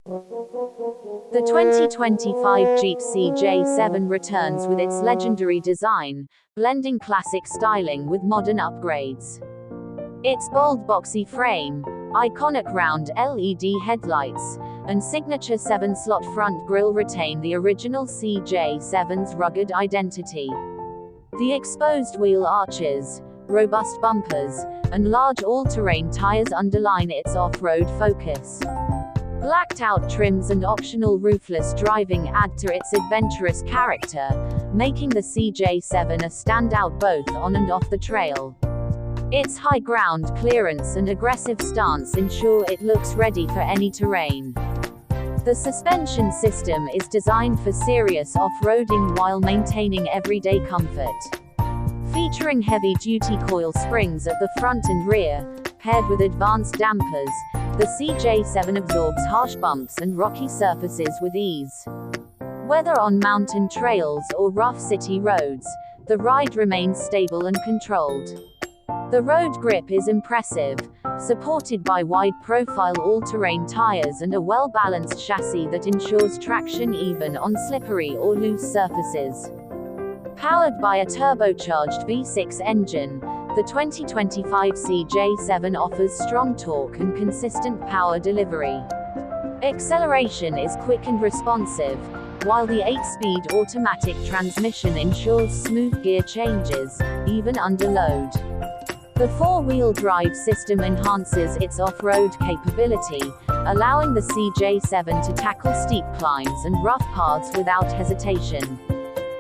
The 2025 Jeep CJ7 returns with its legendary design, blending classic styling with modern upgrades. Its bold boxy frame, iconic round LED headlights, and signature 7-slot front grille retain the original CJ7's rugged identity. The exposed wheel arches, robust bumpers, and large all-terrain tires underline its off-road focus. Blacked-out trims and optional roofless driving add to its adventurous character, making the CJ7 a standout both on and off the trail. Its high ground clearance and aggressive stance ensure it looks ready for any terrain. The suspension system is designed for serious off-roading while maintaining everyday comfort. Featuring heavy-duty coil springs at the front and rear, paired with advanced dampers, the CJ7 absorbs harsh bumps and rocky surfaces with ease. Whether on mountain trails or rough city roads, the ride remains stable and controlled. The road grip is impressive, supported by wide-profile all-terrain tires and a well-balanced chassis that ensures traction even on slippery or loose surfaces. Powered by a turbocharged V6 engine, the 2025 CJ7 offers strong torque and consistent power delivery. Acceleration is quick and responsive, while the 8-speed automatic transmission ensures smooth gear changes, even under load. The 4-wheel drive system enhances its off-road capability, allowing the CJ7 to tackle steep climbs and rough paths without hesitation.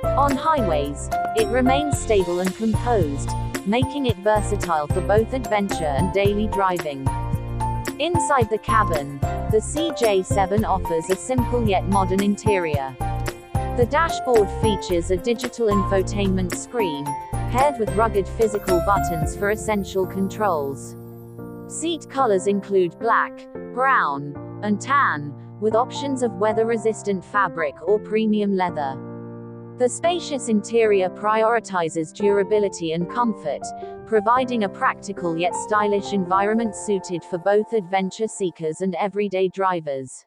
On highways, it remains stable and composed, making it versatile for both adventure and daily driving. Inside the cabin, the CJ7 offers a simple yet modern interior. The dashboard features a digital infotainment screen, paired with rugged physical buttons for essential controls. Seat colors include black, brown, and tan, with options of weather-resistant fabric or premium leather. The spacious interior prioritizes durability and comfort, providing a practical yet stylish environment suited for both adventure seekers and everyday drivers.